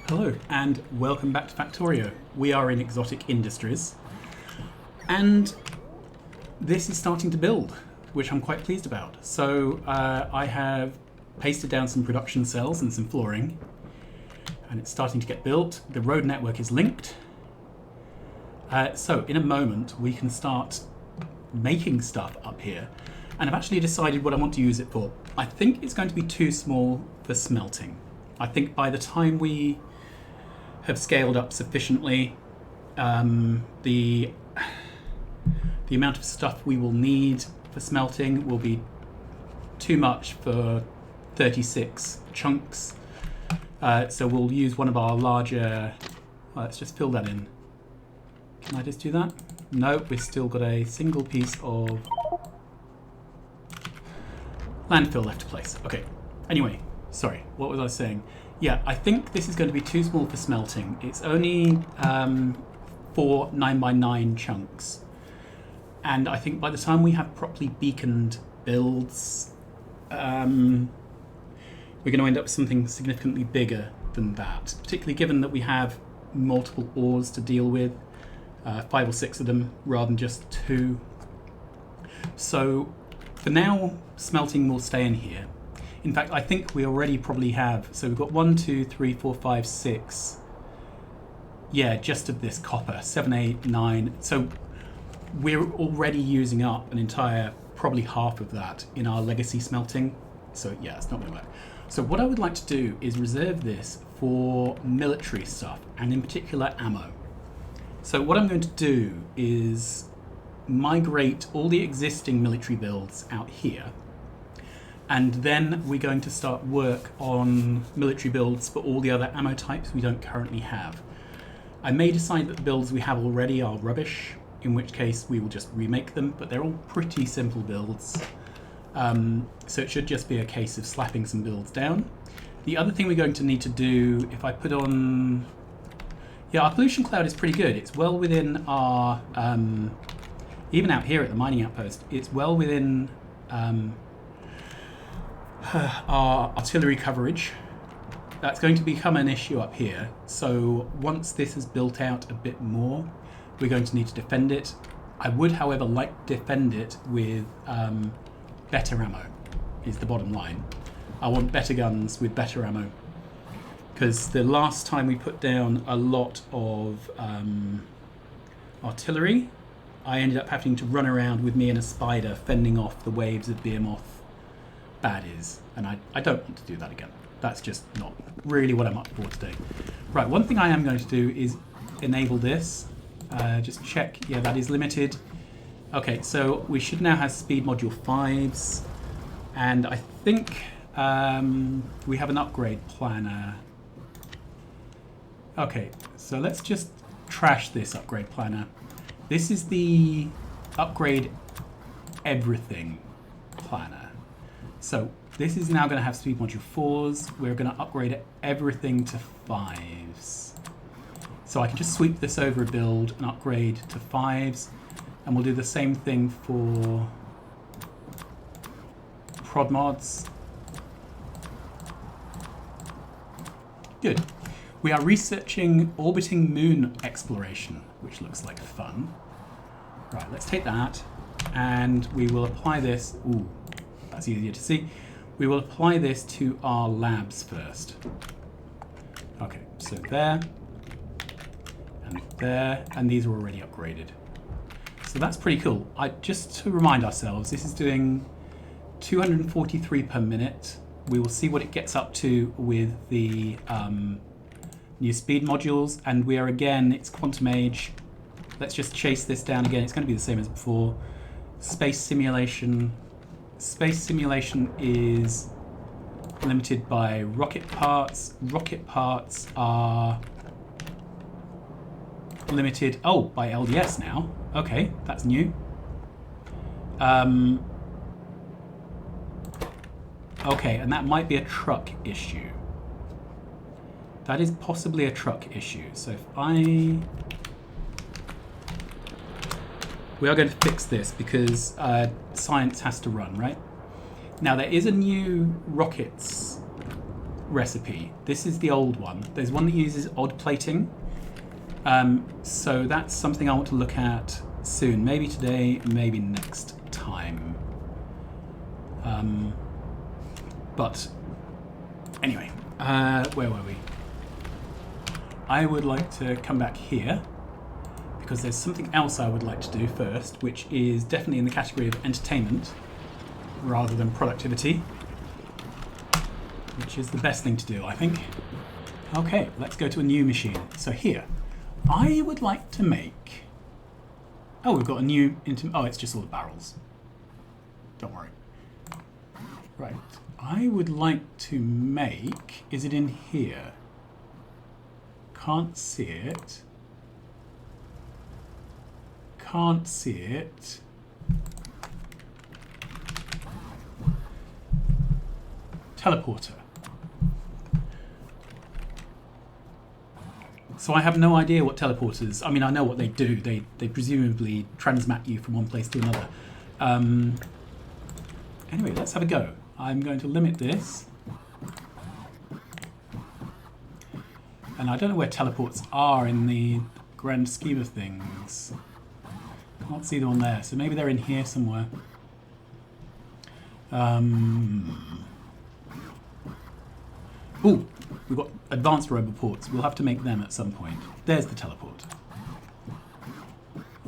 Hello and welcome back to Factorio. We are in Exotic Industries and this is starting to build, which I'm quite pleased about. So I have pasted down some production cells and some flooring and it's starting to get built. The road network is linked. So in a moment we can start making stuff up here, and I've actually decided what I want to use it for. I think it's going to be too small for smelting. I think by the time we have scaled up sufficiently, the amount of stuff we will need for smelting will be too much for 36 chunks. So we'll use one of our larger... let's just fill that in. Can I just do that? No, we've still got a single piece of landfill left to place. Okay, anyway, sorry, what was I saying? Yeah, I think this is going to be too small for smelting. It's only 4 9x9 chunks. And I think by the time we have properly beaconed builds, we're going to end up with something significantly bigger than that, particularly given that we have multiple ores to deal with, 5 or 6 of them rather than just 2. So for now, smelting will stay in here. In fact, I think we already probably have. So we've got 1, 2, 3, 4, 5, 6. Yeah, just of this copper. 7, 8, 9. So we're already using up an entire, probably half of that in our legacy smelting. So yeah, it's not going to work. So what I would like to do is reserve this for military stuff, and in particular ammo. So what I'm going to do is migrate all the existing military builds out here. And then we're going to start work on military builds for all the other ammo types we don't currently have. I may decide that the builds we have already are rubbish, in which case we will just remake them, but they're all pretty simple builds. So it should just be a case of slapping some builds down. The other thing we're going to need to do, if I put on... Yeah, our pollution cloud is pretty good. It's well within our... even out here at the mining outpost, it's well within... our artillery coverage. That's going to become an issue up here. So once this is built out a bit more, we're going to need to defend it. I would, however, like to defend it with better ammo, is the bottom line. I want better guns with better ammo. Because the last time we put down a lot of artillery, I ended up having to run around with me and a spider fending off the waves of Behemoth baddies, and I don't want to do that again. That's just not really what I'm up for today. Right, one thing I am going to do is enable this. Just check, yeah, that is limited. Okay, so we should now have speed module 5s, and I think we have an upgrade planner. Okay, so let's just trash this upgrade planner. This is the upgrade everything planner. So this is now going to have speed module 4s. We're going to upgrade everything to 5s. So I can just sweep this over a build and upgrade to 5s. And we'll do the same thing for prod mods. Good. We are researching orbiting moon exploration, which looks like fun. Right, let's take that and we will apply this. Ooh. That's easier to see. We will apply this to our labs first. Okay, so there, and these are already upgraded. So that's pretty cool. Just to remind ourselves, this is doing 243 per minute. We will see what it gets up to with the new speed modules, and we are again, it's quantum age. Let's just chase this down again. It's going to be the same as before. Space simulation. Space simulation is limited by rocket parts. Rocket parts are limited, by LDS now. Okay, that's new. Okay, and that might be a truck issue. That is possibly a truck issue. So if we are going to fix this because science has to run, right? Now there is a new rockets recipe. This is the old one. There's one that uses odd plating. So that's something I want to look at soon. Maybe today, maybe next time. But anyway, where were we? I would like to come back here because there's something else I would like to do first, which is definitely in the category of entertainment rather than productivity, which is the best thing to do, I think. Okay, let's go to a new machine. So here, I would like to make... Oh, we've got a new... Oh, it's just all the barrels. Don't worry. Right. I would like to make... Is it in here? Can't see it. Can't see it. Teleporter. So I have no idea what teleporters... I mean, I know what they do. They presumably transmat you from one place to another. Anyway, let's have a go. I'm going to limit this. And I don't know where teleports are in the grand scheme of things. Can't see them on there, so maybe they're in here somewhere. Ooh, we've got advanced roboports. We'll have to make them at some point. There's the teleport.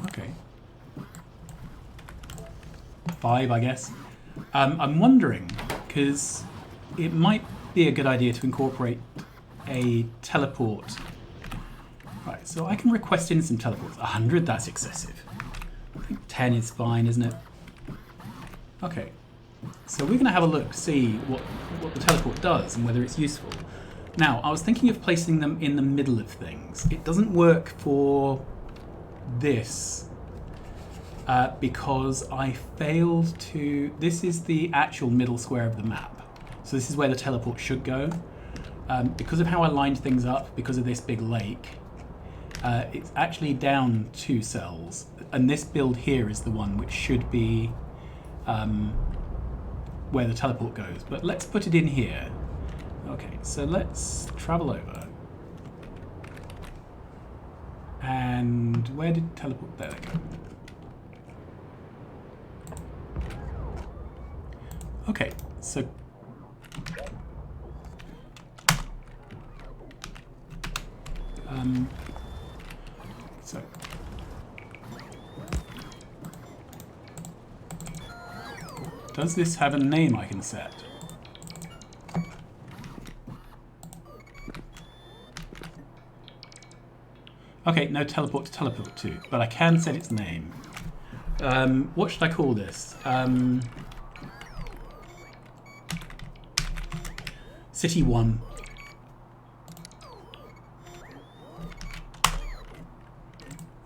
Okay. 5, I guess. I'm wondering, because it might be a good idea to incorporate a teleport. Right, so I can request in some teleports. 100, that's excessive. I think 10 is fine, isn't it? Okay. So we're going to have a look, see what the teleport does and whether it's useful. Now, I was thinking of placing them in the middle of things. It doesn't work for this because I failed to... This is the actual middle square of the map. So this is where the teleport should go. Because of how I lined things up, because of this big lake, it's actually down 2 cells. And this build here is the one which should be... where the teleport goes, but let's put it in here. Okay, so let's travel over. And where did teleport? There they go. Okay, so does this have a name I can set? Okay, no teleport to teleport to, but I can set its name. What should I call this? City 1.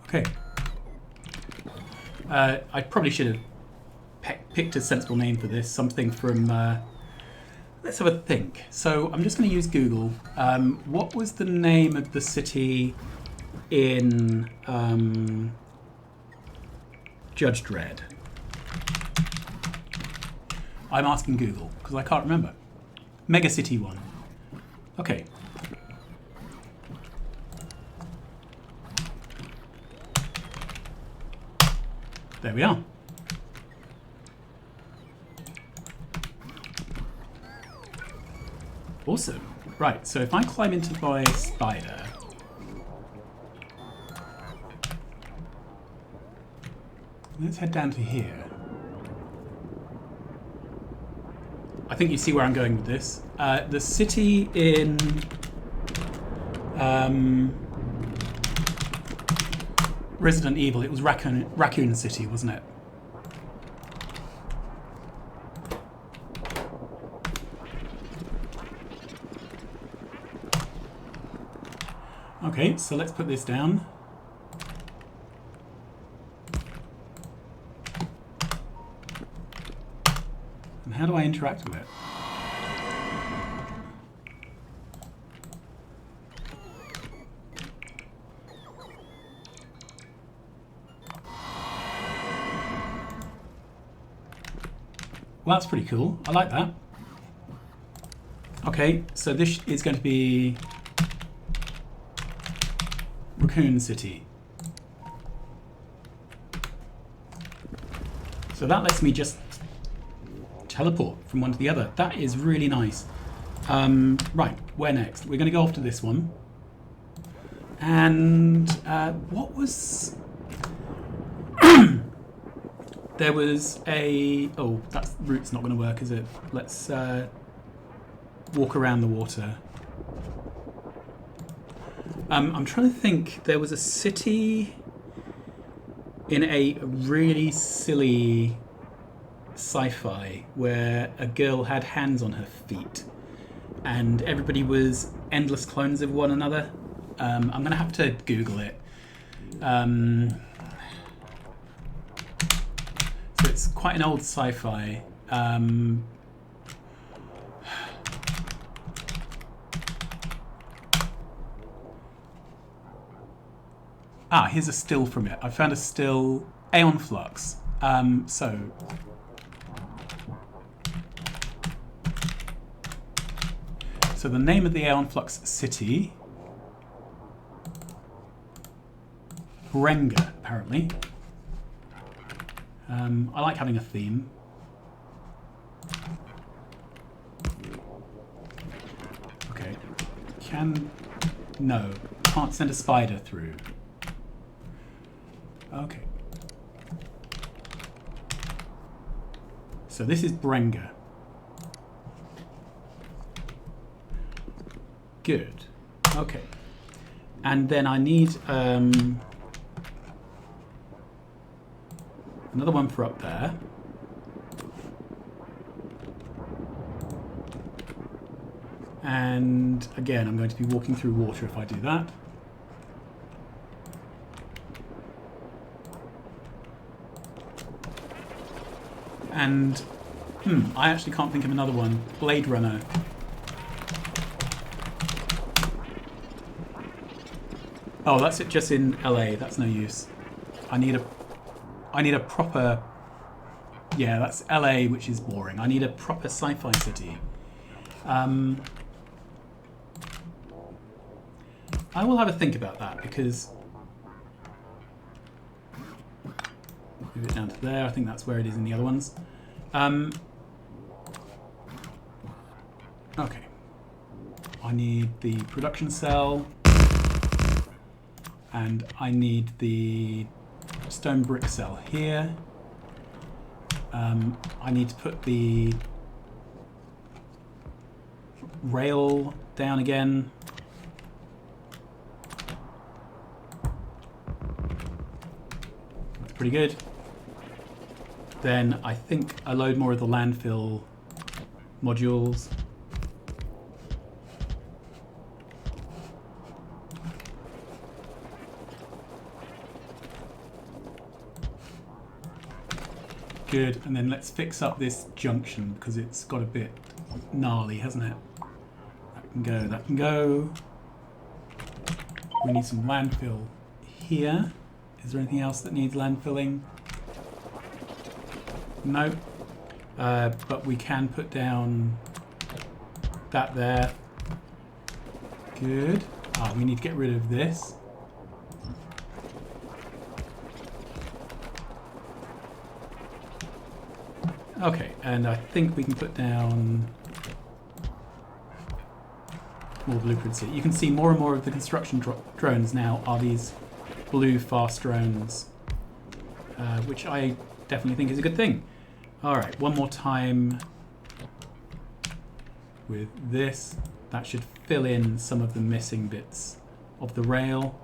Okay. I probably should have picked a sensible name for this, something from... let's have a think. So I'm just going to use Google. What was the name of the city in Judge Dredd? I'm asking Google, because I can't remember. Mega City 1. Okay. There we are. Awesome. Right, so if I climb into my spider... Let's head down to here. I think you see where I'm going with this. The city in... Resident Evil, it was Raccoon City, wasn't it? Okay, so let's put this down. And how do I interact with it? Well, that's pretty cool. I like that. Okay, so this is going to be Raccoon City. So that lets me just teleport from one to the other. That is really nice. Right, where next? We're going to go off to this one. And what was... There was a... Oh, that route's not going to work, is it? Let's walk around the water. I'm trying to think. There was a city in a really silly sci-fi where a girl had hands on her feet and everybody was endless clones of one another. I'm going to have to Google it. So it's quite an old sci-fi. Here's a still from it. I found a still, Aeon Flux. So the name of the Aeon Flux city, Brenga, apparently. I like having a theme. Okay. No, can't send a spider through. Okay. So this is Brenga. Good. Okay. And then I need another one for up there. And again, I'm going to be walking through water if I do that. And I actually can't think of another one. Blade Runner. Oh, that's it. Just in LA. That's no use. I need a proper. Yeah, that's LA, which is boring. I need a proper sci-fi city. I will have a think about that because. Move it down to there. I think that's where it is in the other ones. Okay. I need the production cell. And I need the stone brick cell here. I need to put the rail down again. That's pretty good. Then I think I load more of the landfill modules. Good, and then let's fix up this junction because it's got a bit gnarly, hasn't it? That can go, that can go. We need some landfill here. Is there anything else that needs landfilling? No. But we can put down that there. Good. We need to get rid of this. Okay, and I think we can put down more blueprints here. You can see more and more of the construction drones now are these blue fast drones, which I definitely think is a good thing. All right, one more time with this. That should fill in some of the missing bits of the rail.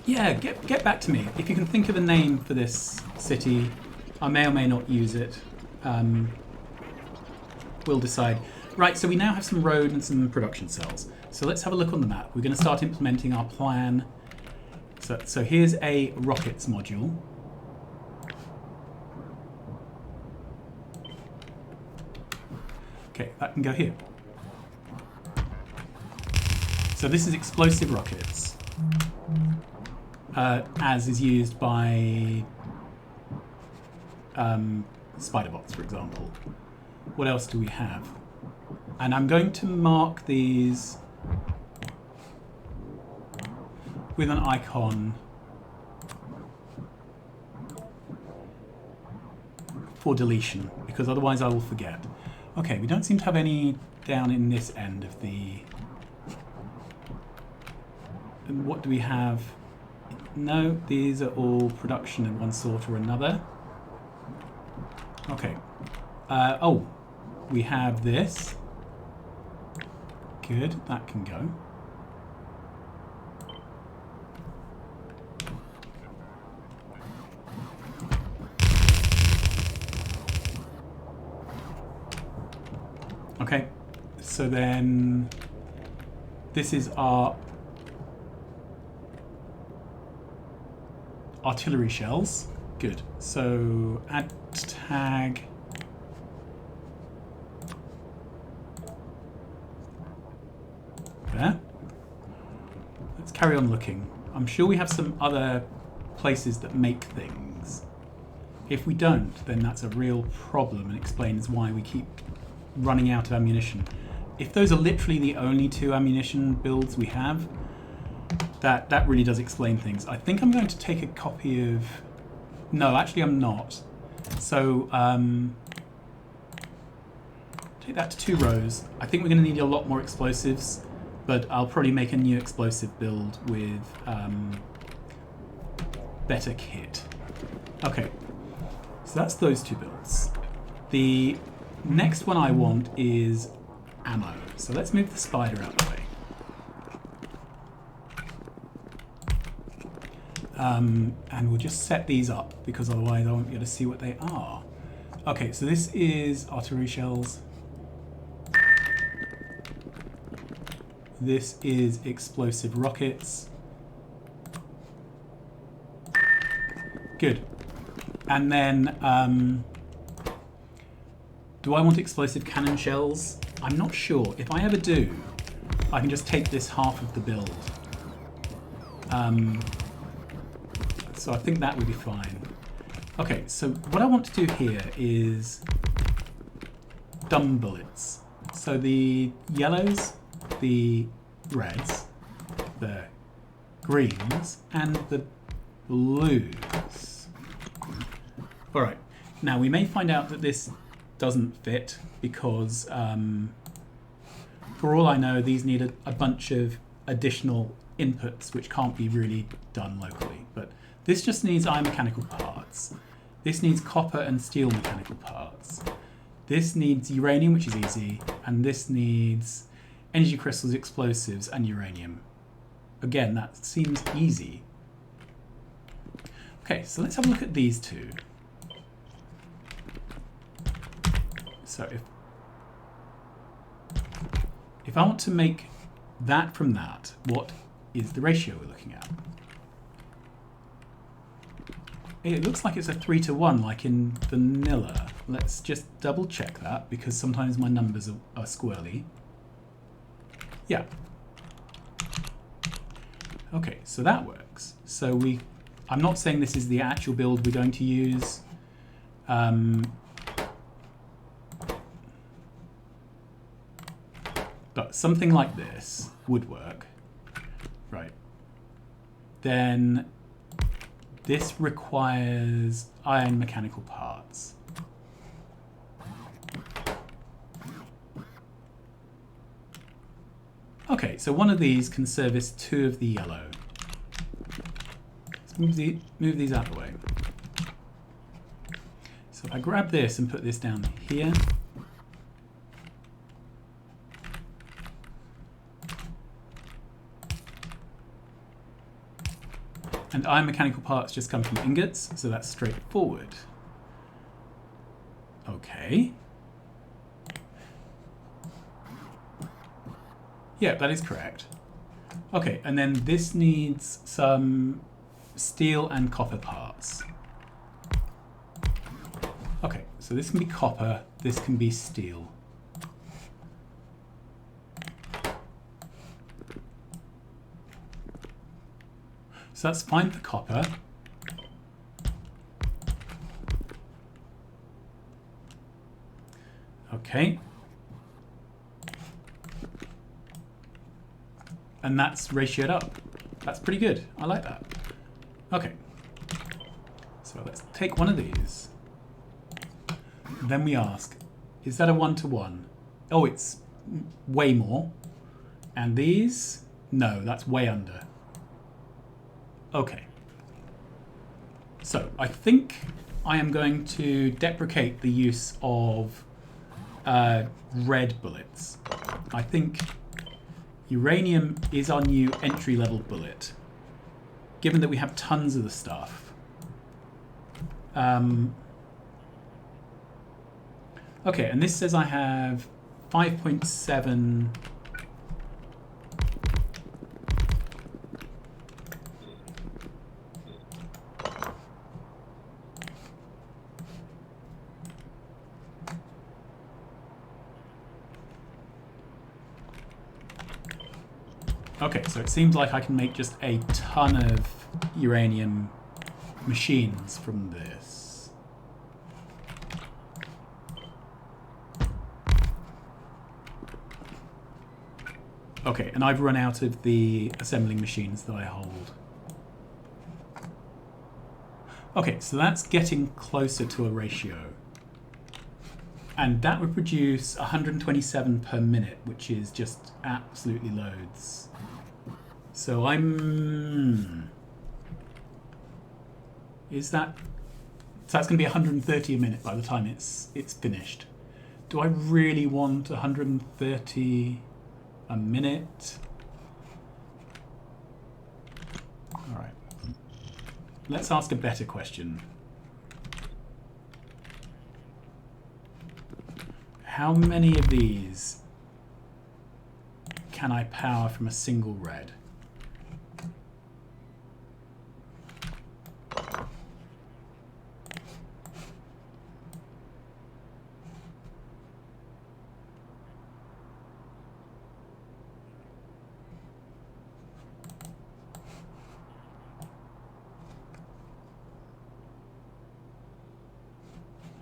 Yeah, get back to me. If you can think of a name for this city, I may or may not use it. We'll decide. Right, so we now have some road and some production cells. So let's have a look on the map. We're going to start implementing our plan. So here's a rockets module. Okay, that can go here. So this is explosive rockets. As is used by spider bots, for example. What else do we have? And I'm going to mark these with an icon for deletion, because otherwise I will forget. Okay, we don't seem to have any down in this end of the... And what do we have? No, these are all production of one sort or another. Okay. Oh, we have this. Good, that can go. Okay, so then this is our artillery shells. Good. So add tag. There. Let's carry on looking. I'm sure we have some other places that make things. If we don't, then that's a real problem and explains why we keep running out of ammunition. If those are literally the only 2 ammunition builds we have, that really does explain things. I think I'm going to take a copy of... No, actually I'm not. So, take that to 2 rows. I think we're going to need a lot more explosives, but I'll probably make a new explosive build with better kit. Okay, so that's those 2 builds. The next one I want is ammo. So let's move the spider out of the way. And we'll just set these up, because otherwise I won't be able to see what they are. Okay, so this is artillery shells. This is explosive rockets. Good. And then, do I want explosive cannon shells? I'm not sure. If I ever do, I can just take this half of the build. So I think that would be fine. Okay, so what I want to do here is dumb bullets. So the yellows, the reds, the greens, and the blues. All right, now we may find out that this doesn't fit because for all I know, these need a bunch of additional inputs which can't be really done locally. But this just needs iron mechanical parts. This needs copper and steel mechanical parts. This needs uranium, which is easy, and this needs energy crystals, explosives, and uranium. Again, that seems easy. Okay, so let's have a look at these 2. So if I want to make that from that, what is the ratio we're looking at? It looks like it's a 3-to-1, like in vanilla. Let's just double check that, because sometimes my numbers are squirrely. Yeah. Okay, so that works. So I'm not saying this is the actual build we're going to use. But something like this would work. Right. Then this requires iron mechanical parts. Okay, so one of these can service 2 of the yellow. Let's move these out of the way. So if I grab this and put this down here, and iron mechanical parts just come from ingots, so that's straightforward. Okay. Yeah, that is correct. Okay, and then this needs some steel and copper parts. Okay, so this can be copper, this can be steel. So that's fine for copper. Okay. And that's ratioed up. That's pretty good. I like that. Okay. So let's take one of these. Then we ask, is that a 1-to-1? Oh, it's way more. And these? No, that's way under. Okay. So I think I am going to deprecate the use of red bullets. I think uranium is our new entry-level bullet, given that we have tons of the stuff. Okay, and this says I have 5.7... Okay, so it seems like I can make just a ton of uranium machines from this. Okay, and I've run out of the assembling machines that I hold. Okay, so that's getting closer to a ratio. And that would produce 127 per minute, which is just absolutely loads. So I'm... Is that... So that's going to be 130 a minute by the time it's finished. Do I really want 130 a minute? All right. Let's ask a better question. How many of these can I power from a single red?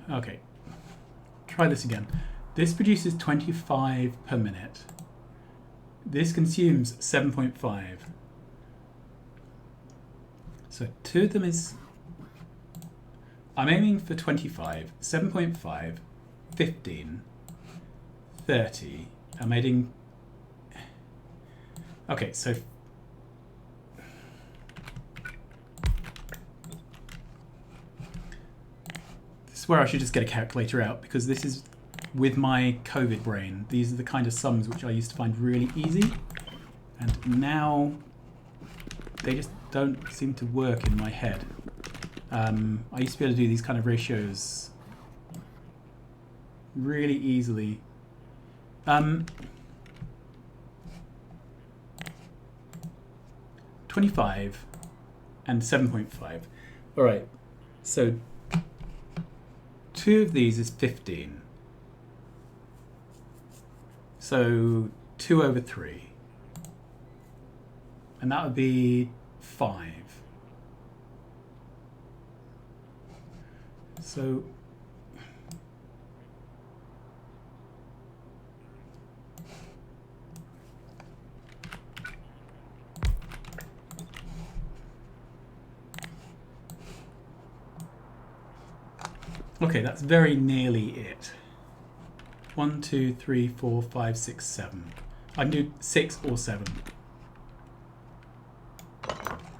Okay, try this again. This produces 25 per minute. This consumes 7.5. So two of them is... I'm aiming for 25, 7.5, 15, 30. I'm adding... Okay, so... This is where I should just get a calculator out, because this is... With my COVID brain, these are the kind of sums which I used to find really easy, and now they just don't seem to work in my head. I used to be able to do these kind of ratios really easily. 25 and 7.5. All right, so two of these is 15. So 2 over 3. And that would be 5. So okay, that's very nearly it. 1, 2, 3, 4, 5, 6, 7. I can do 6 or 7.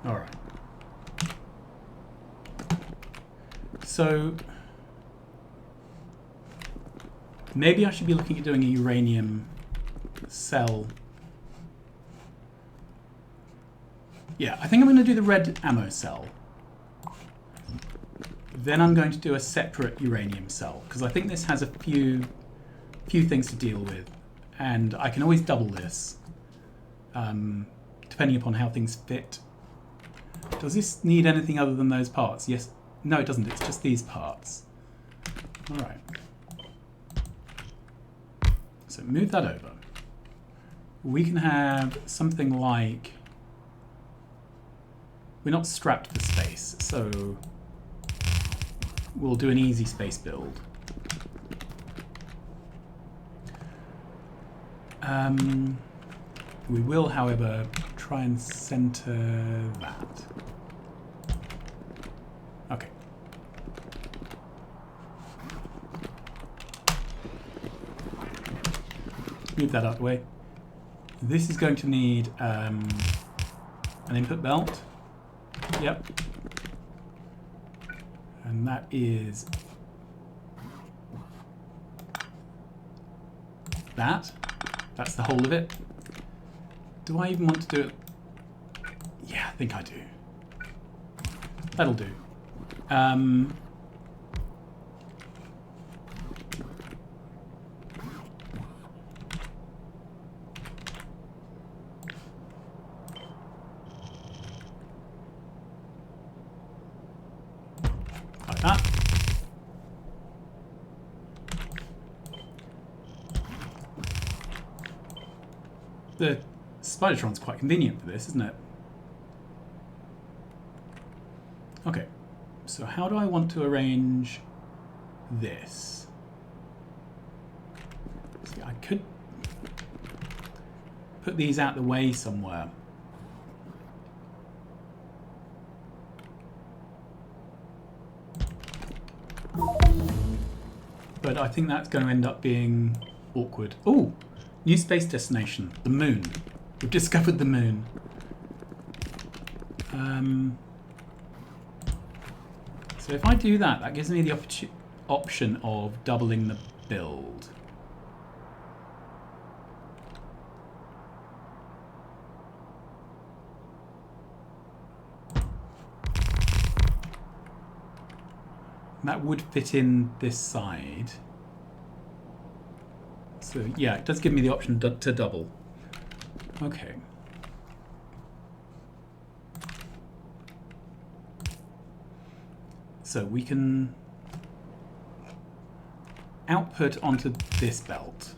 All right. So maybe I should be looking at doing a uranium cell. Yeah, I think I'm going to do the red ammo cell. Then I'm going to do a separate uranium cell, because I think this has a few things to deal with, and I can always double this depending upon how things fit. Does this need anything other than those parts? Yes. No, it doesn't. It's just these parts. All right. So move that over. We can have something like... We're not strapped for space, so we'll do an easy space build. We will, however, try and center that. Okay. Move that out of the way. This is going to need an input belt. Yep. And that is that. That's the whole of it. Do I even want to do it? Yeah, I think I do. That'll do. Like that. The Spidertron's quite convenient for this, isn't it? Okay, so how do I want to arrange this? See, I could put these out the way somewhere. But I think that's going to end up being awkward. Oh, new space destination, the moon. We've discovered the moon. So if I do that, that gives me the option of doubling the build. That would fit in this side. So yeah, it does give me the option to double. Okay. So we can output onto this belt.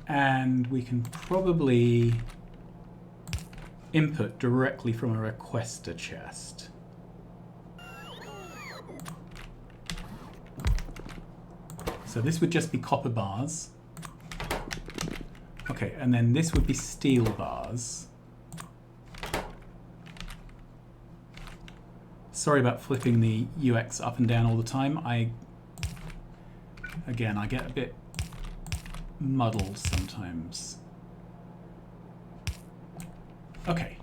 And we can probably input directly from a requester chest. So this would just be copper bars. Okay, and then this would be steel bars. Sorry about flipping the UX up and down all the time. Again, I get a bit muddled sometimes. Okay.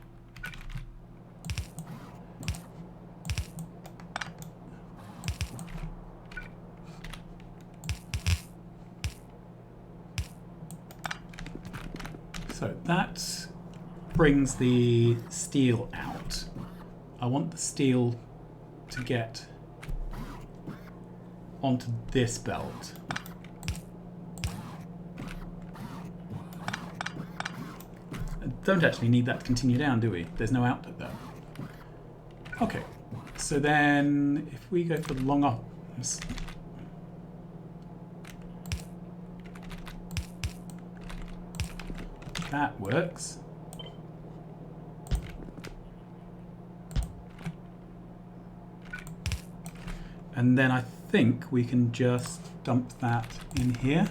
So that brings the steel out. I want the steel to get onto this belt. I don't actually need that to continue down, do we? There's no output there. Okay, so then if we go for the long arms, that works. And then I think we can just dump that in here.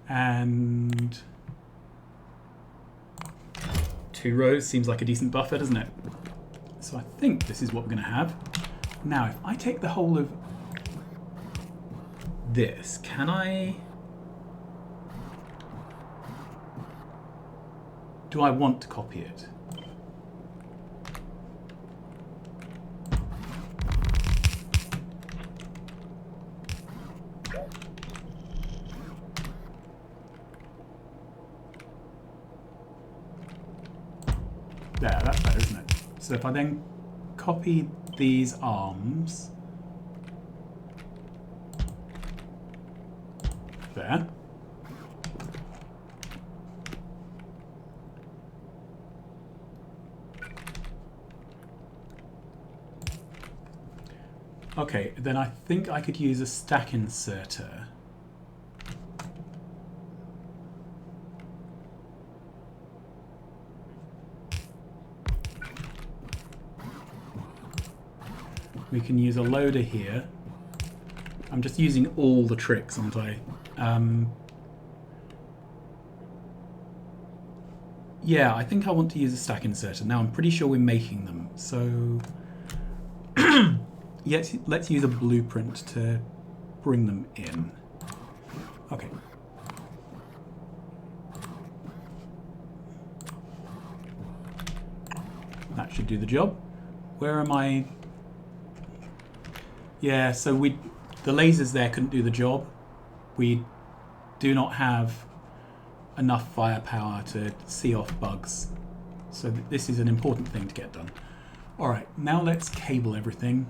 And 2 rows seems like a decent buffer, doesn't it? So I think this is what we're going to have. Now, if I take the whole of this, can I... Do I want to copy it? There, that's better, isn't it? So if I then copy these arms there. Okay, then I think I could use a stack inserter. We can use a loader here. I'm just using all the tricks, aren't I? Yeah, I think I want to use a stack inserter. Now I'm pretty sure we're making them. So yes, let's use a blueprint to bring them in. Okay. That should do the job. Where am I? Yeah, so the lasers there couldn't do the job. We do not have enough firepower to see off bugs. So this is an important thing to get done. All right, now let's cable everything.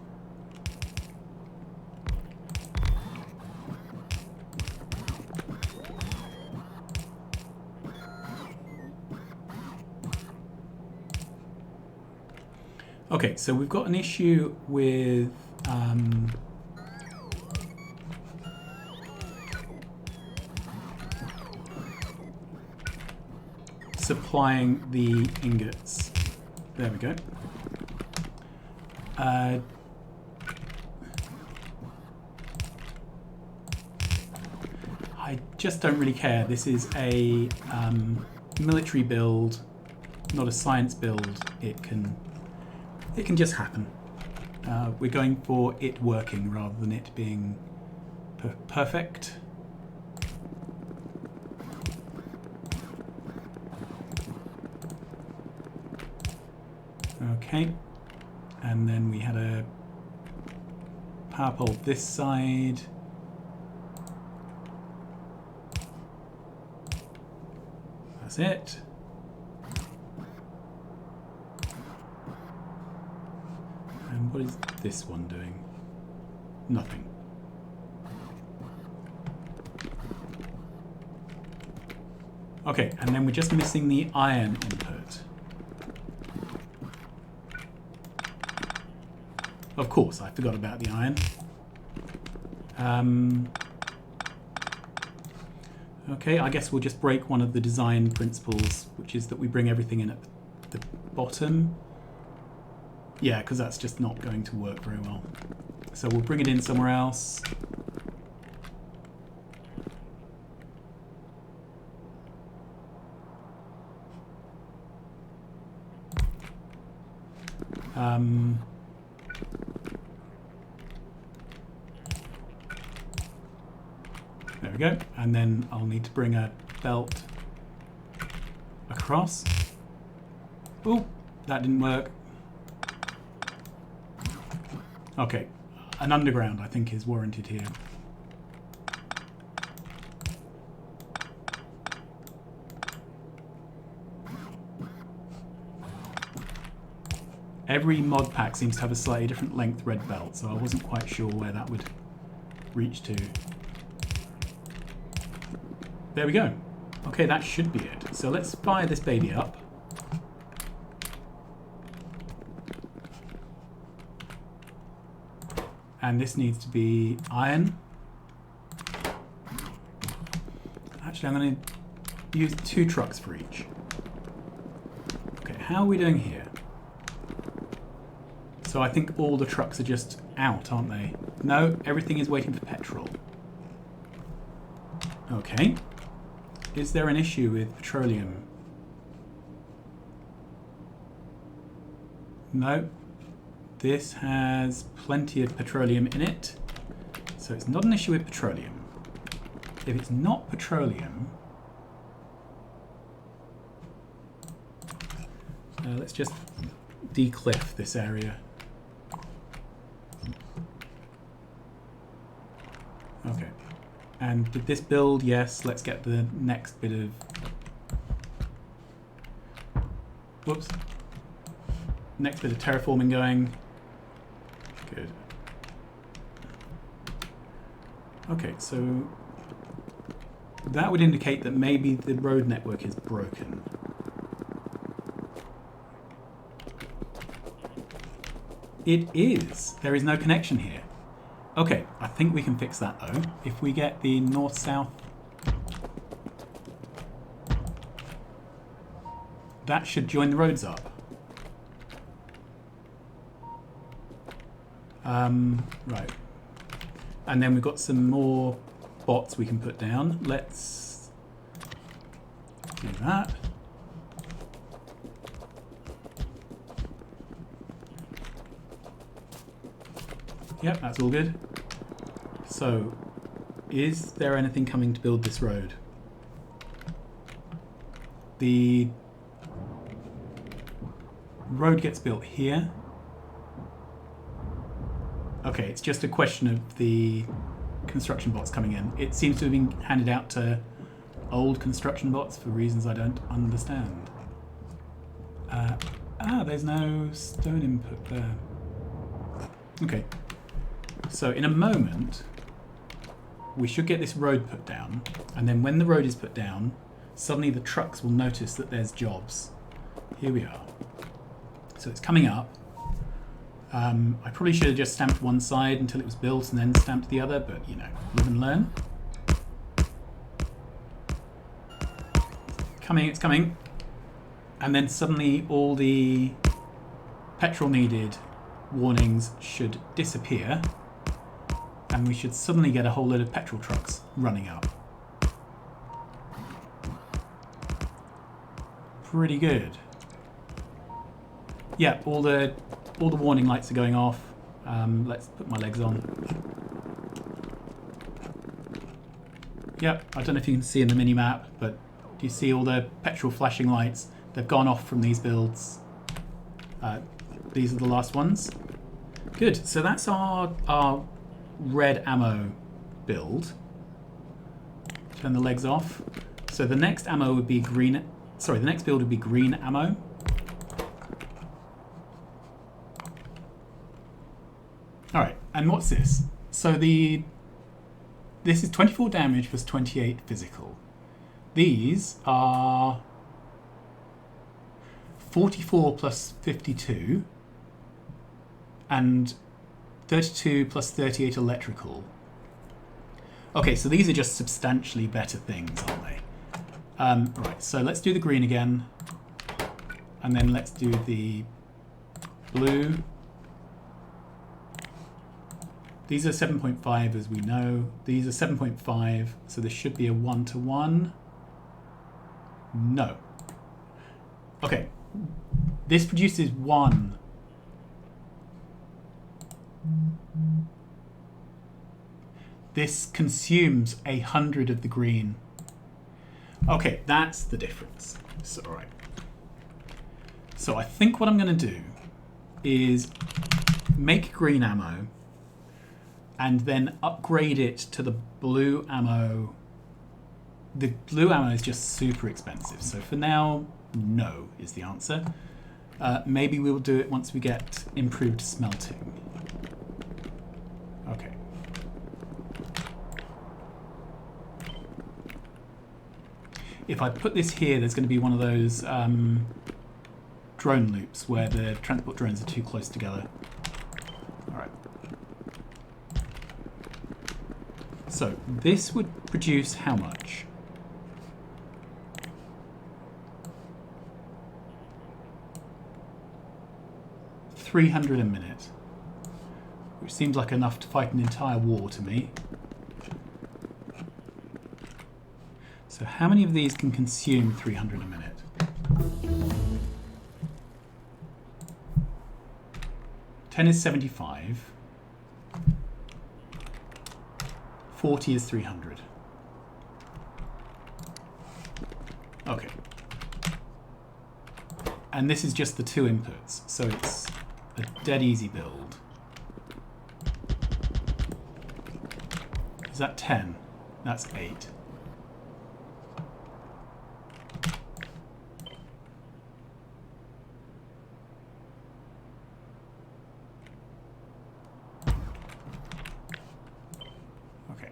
Okay, so we've got an issue with supplying the ingots. There we go. I just don't really care. This is a military build, not a science build. It can just happen. We're going for it working rather than it being perfect. Okay, and then we had a power pole this side. That's it. And what is this one doing? Nothing. Okay, and then we're just missing the iron input. Of course, I forgot about the iron. Okay, I guess we'll just break one of the design principles, which is that we bring everything in at the bottom. Yeah, because that's just not going to work very well. So we'll bring it in somewhere else. There we go. And then I'll need to bring a belt across. Oh, that didn't work. Okay, an underground I think is warranted here. Every mod pack seems to have a slightly different length red belt, so I wasn't quite sure where that would reach to. There we go. Okay, that should be it. So let's fire this baby up. And this needs to be iron. Actually, I'm going to use 2 trucks for each. Okay, how are we doing here? So I think all the trucks are just out, aren't they? No, everything is waiting for petrol. Okay. Is there an issue with petroleum? No. This has plenty of petroleum in it, so it's not an issue with petroleum. If it's not petroleum, let's just decliff this area. Okay. And did this build? Yes. Let's get the next bit of... Whoops. Next bit of terraforming going. Good. Okay, so that would indicate that maybe the road network is broken. It is. There is no connection here. Okay, I think we can fix that though. If we get the north-south... That should join the roads up. Right. And then we've got some more bots we can put down. Let's do that. Yep, that's all good. So, is there anything coming to build this road? The road gets built here. Okay, it's just a question of the construction bots coming in. It seems to have been handed out to old construction bots for reasons I don't understand. There's no stone input there. Okay. So in a moment, we should get this road put down, and then when the road is put down, suddenly the trucks will notice that there's jobs. Here we are. So it's coming up. I probably should have just stamped one side until it was built and then stamped the other, but you know, live and learn. Coming, it's coming. And then suddenly all the petrol needed warnings should disappear, and we should suddenly get a whole load of petrol trucks running up. Pretty good. Yeah, all the warning lights are going off. Let's put my legs on. Yep, I don't know if you can see in the mini-map, but do you see all the petrol flashing lights? They've gone off from these builds. These are the last ones. Good, so that's our red ammo build. Turn the legs off. So the next ammo would be green. Sorry, the next build would be green ammo. All right, and what's this? So this is 24 damage plus 28 physical. These are 44 plus 52 and 32 plus 38 electrical. Okay, so these are just substantially better things, aren't they? Right, so let's do the green again, and then let's do the blue. These are 7.5 as we know. These are 7.5, so this should be a 1-to-1. No. Okay, this produces 1. This consumes 100 of the green. Okay, that's the difference. So, all right. So I think what I'm going to do is make green ammo and then upgrade it to the blue ammo. The blue ammo is just super expensive. So for now, no is the answer. Maybe we will do it once we get improved smelting. Okay. If I put this here, there's going to be one of those drone loops where the transport drones are too close together. All right. So this would produce how much? $300 a minute, which seems like enough to fight an entire war to me. So how many of these can consume 300 a minute? Ten is 75. 40 is 300. Okay. And this is just the 2 inputs, so it's a dead easy build. Is that 10? That's 8. Okay.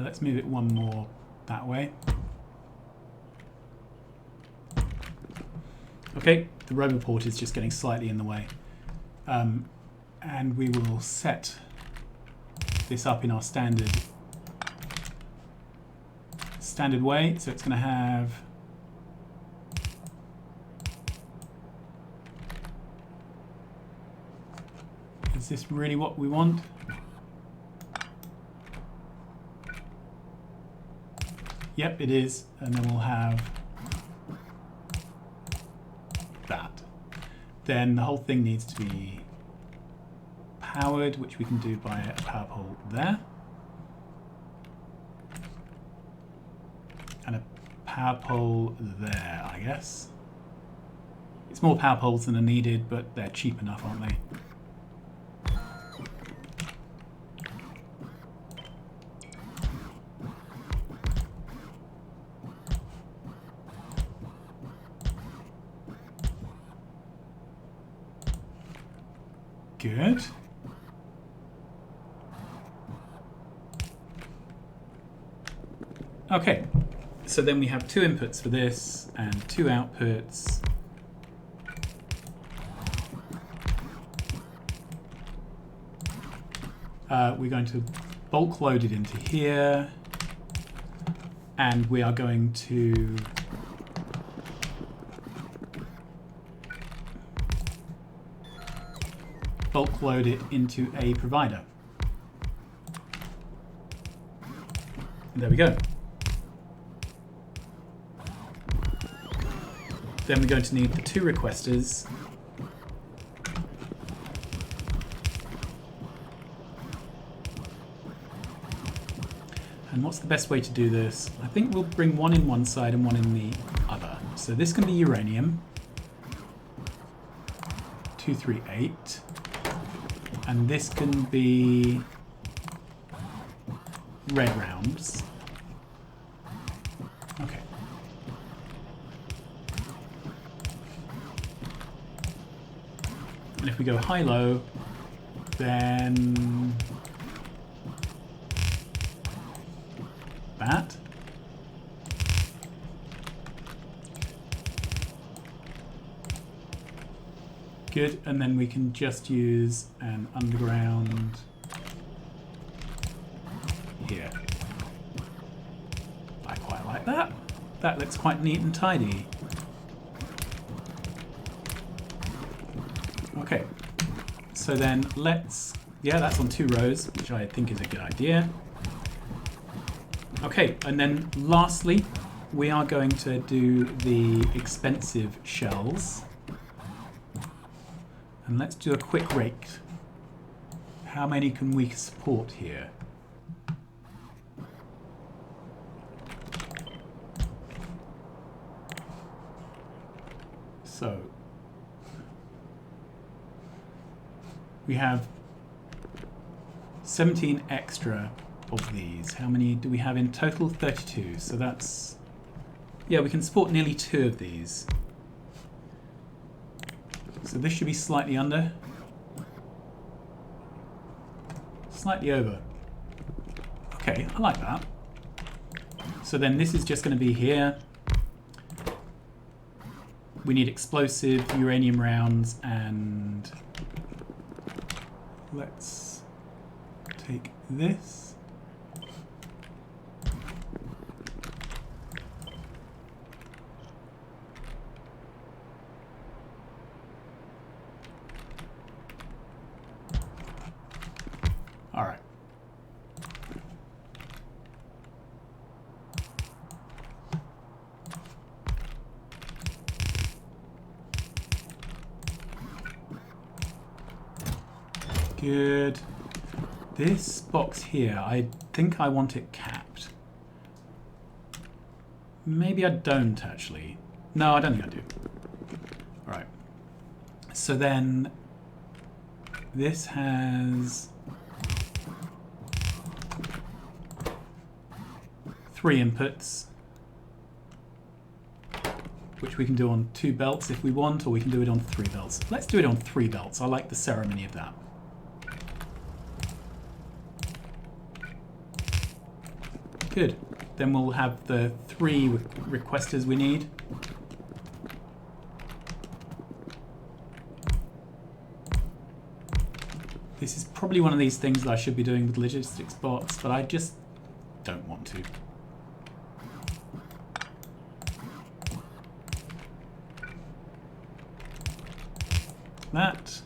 Let's move it one more that way. Okay, the Roboport is just getting slightly in the way. And we will set this up in our standard way. So it's going to have is this really what we want? Yep, it is. And then we'll have that. Then the whole thing needs to be powered, which we can do by a power pole there. And a power pole there, I guess. It's more power poles than are needed, but they're cheap enough, aren't they? Good. Okay, so then we have 2 inputs for this and 2 outputs. We're going to bulk load it into here, and we are going to bulk load it into a provider. And there we go. Then we're going to need the 2 requesters. And what's the best way to do this? I think we'll bring one in one side and one in the other. So this can be uranium. 238. And this can be red rounds. Okay. And if we go high-low, then that. Good, and then we can just use an underground here. I quite like that. That looks quite neat and tidy. Okay, so then let's, yeah, that's on 2 rows, which I think is a good idea. Okay, and then lastly, we are going to do the expensive shells. And let's do a quick rate. How many can we support here? So, we have 17 extra of these. How many do we have in total? 32. So that's, yeah, we can support nearly 2 of these. So this should be slightly under. Slightly over. Okay, I like that. So then this is just going to be here. We need explosive uranium rounds, and let's take this. All right. Good. This box here, I think I want it capped. Maybe I don't actually. No, I don't think I do. All right. So then this has 3 inputs, which we can do on 2 belts if we want, or we can do it on 3 belts. Let's do it on 3 belts. I like the ceremony of that. Good. Then we'll have the 3 requesters we need. This is probably one of these things that I should be doing with logistics bots, but I just don't want to. That.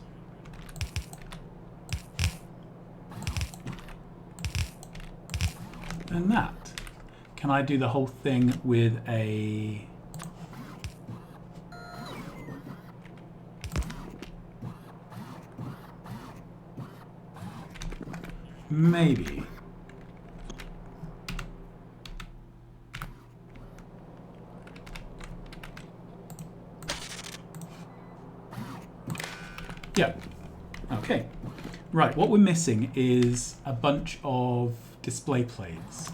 And that. Can I do the whole thing with a... Maybe. Yeah. Okay. Right, what we're missing is a bunch of display plates.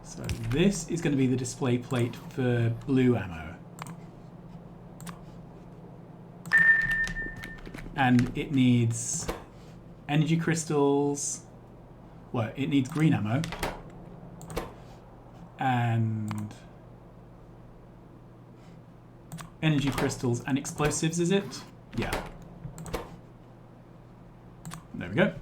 So this is going to be the display plate for blue ammo. And it needs energy crystals. Well, it needs green ammo. And energy crystals and explosives, is it? Yeah. There we go.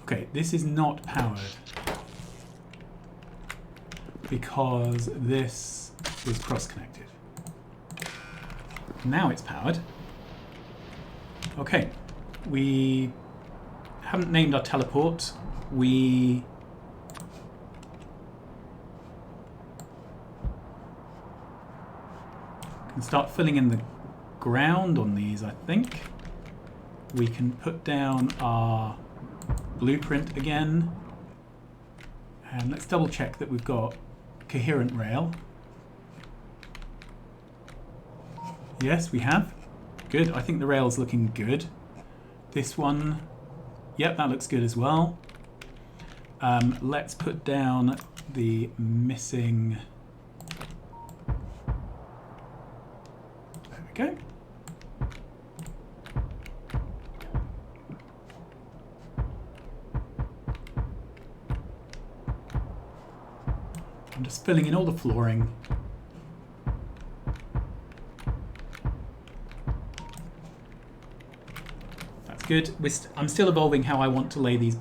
Okay, this is not powered because this was cross-connected. Now it's powered. Okay, we haven't named our teleport. We can start filling in the ground on these, I think. We can put down our blueprint again. And let's double check that we've got coherent rail. Yes, we have. Good. I think the rail's looking good. This one, yep, that looks good as well. Let's put down the missing... There we go. I'm just filling in all the flooring. That's good. I'm still evolving how I want to lay these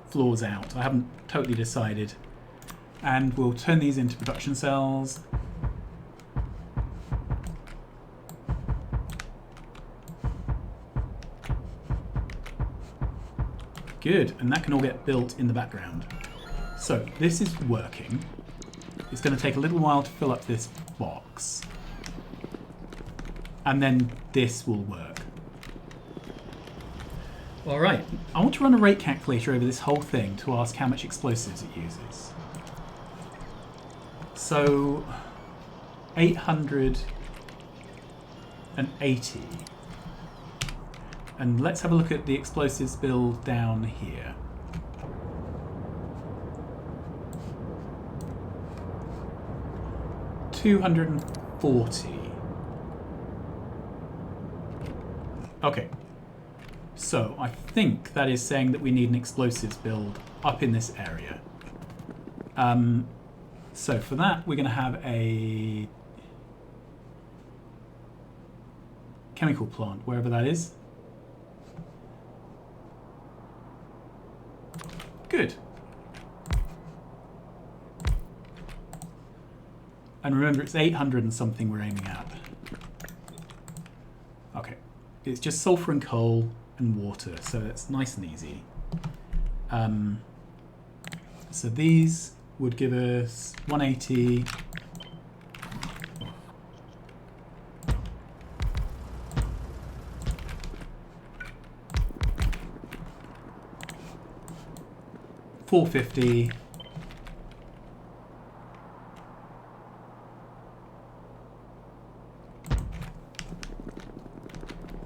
floors out. I haven't totally decided. And we'll turn these into production cells. Good, and that can all get built in the background. So this is working. It's going to take a little while to fill up this box. And then this will work. All right, I want to run a rate calculator over this whole thing to ask how much explosives it uses. So, 880. And let's have a look at the explosives build down here. $240. Okay. So I think that is saying that we need an explosives build up in this area. So for that, we're going to have a chemical plant, wherever that is. Good. And remember, it's 800 and something we're aiming at. Okay. It's just sulfur and coal and water, so it's nice and easy. So these would give us 180. $450.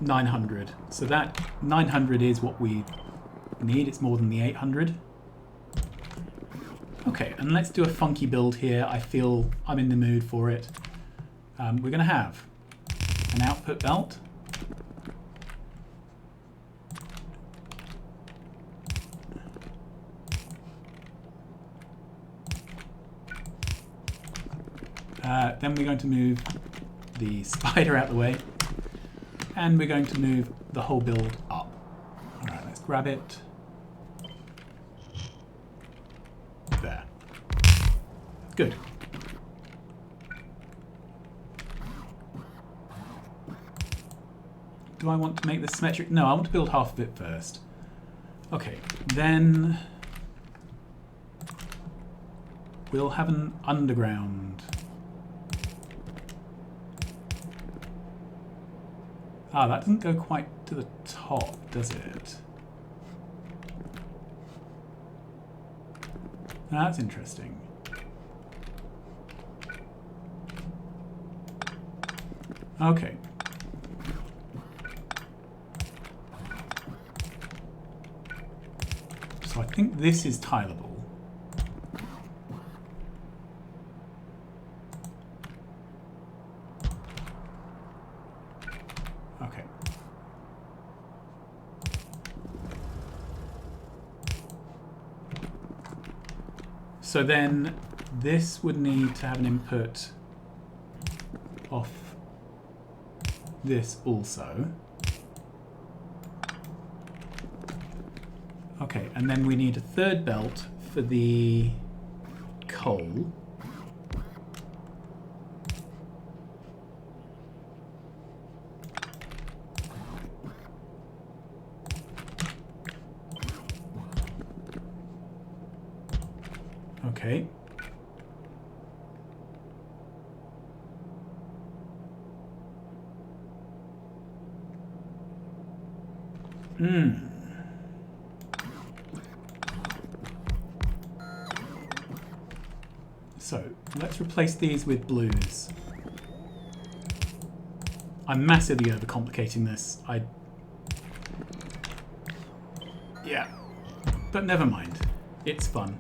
$900. So that 900 is what we need. It's more than the 800. Okay, and let's do a funky build here. I feel I'm in the mood for it. We're going to have an output belt. Then we're going to move the spider out the way. And we're going to move the whole build up. All right, let's grab it. There. Good. do I want to make this symmetric? No, I want to build half of it first. Okay, then we'll have an underground. Ah, that doesn't go quite to the top, does it? That's interesting. Okay. So I think this is tileable. Okay. So then this would need to have an input off this also. Okay, and then we need a third belt for the coal. Okay. So let's replace these with blues. I'm massively overcomplicating this. Yeah, but never mind. It's fun.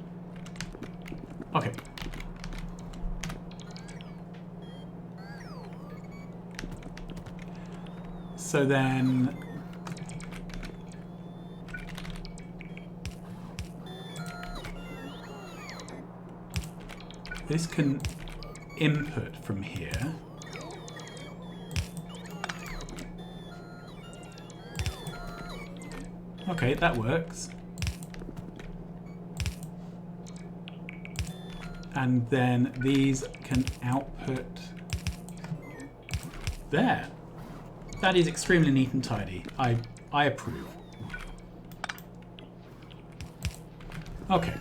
Okay. So then this can input from here. Okay, that works. And then these can output there. That is extremely neat and tidy. I approve. Okay,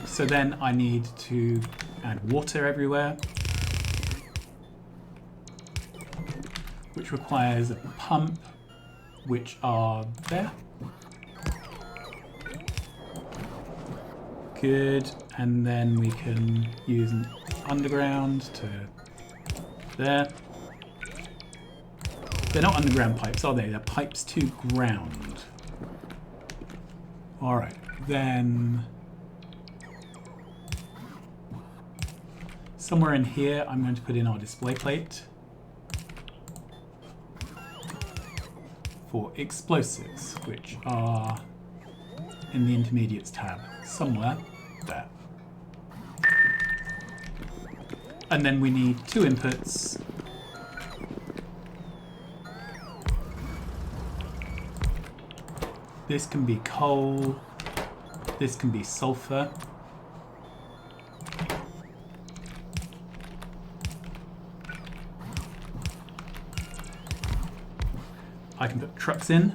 so then I need to add water everywhere, which requires a pump, which are there. Good, and then we can use an underground to there. They're not underground pipes, are they? They're pipes to ground. Alright, then somewhere in here I'm going to put in our display plate for explosives, which are in the intermediates tab somewhere there. And then we need two inputs. This can be coal, this can be sulfur. I can put trucks in.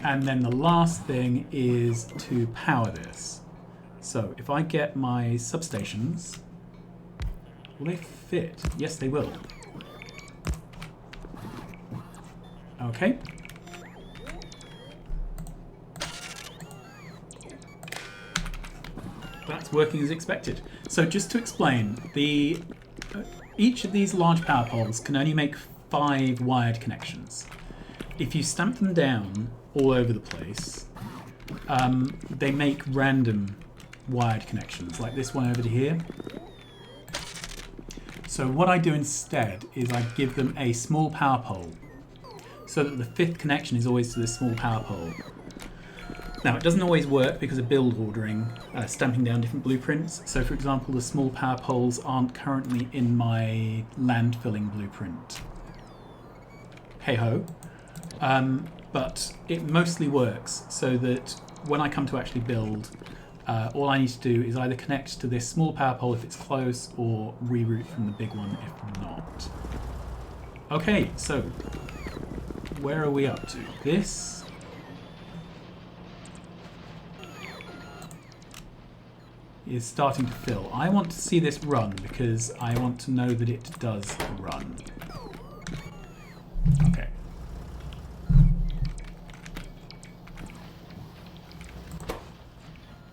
And then the last thing is to power this. So if I get my substations, will they fit? Yes, they will. Okay. That's working as expected. So just to explain, each of these large power poles can only make 5 wired connections. If you stamp them down all over the place, they make random wired connections, like this one over to here. So what I do instead is I give them a small power pole, so that the 5th connection is always to this small power pole. Now, it doesn't always work because of build ordering, stamping down different blueprints. So, for example, the small power poles aren't currently in my land filling blueprint. Hey ho. But it mostly works so that when I come to actually build, all I need to do is either connect to this small power pole if it's close, or reroute from the big one if not. Okay, so where are we up to? This is starting to fill. I want to see this run because I want to know that it does run. Okay.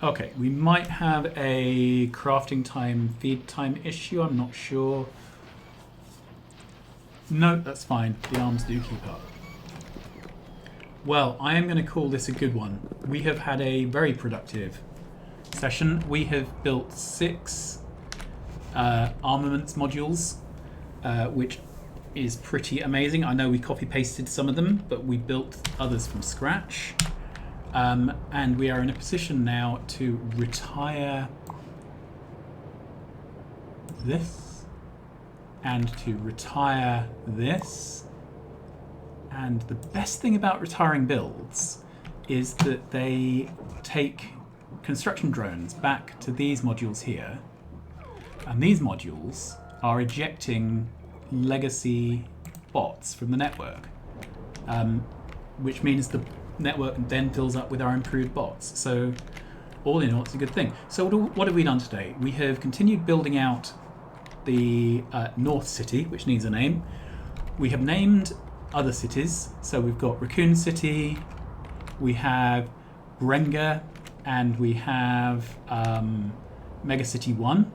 Okay, we might have a crafting time, feed time issue, I'm not sure. No, that's fine. The arms do keep up. Well, I am going to call this a good one. We have had a very productive session. We have built 6 armaments modules, which is pretty amazing. I know we copy-pasted some of them, but we built others from scratch. And we are in a position now to retire this and to retire this. And the best thing about retiring builds is that they take construction drones back to these modules here, and these modules are ejecting legacy bots from the network, which means the network then fills up with our improved bots. So all in all, it's a good thing. So what have we done today? We have continued building out the North City, which needs a name. We have named other cities. So we've got Raccoon City, we have Brenga, and we have Mega City 1.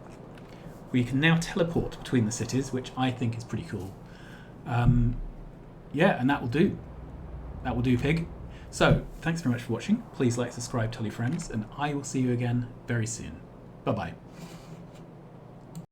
We can now teleport between the cities, which I think is pretty cool. Yeah, and that will do. That will do, Pig. So, thanks very much for watching. Please like, subscribe, tell your friends, and I will see you again very soon. Bye-bye.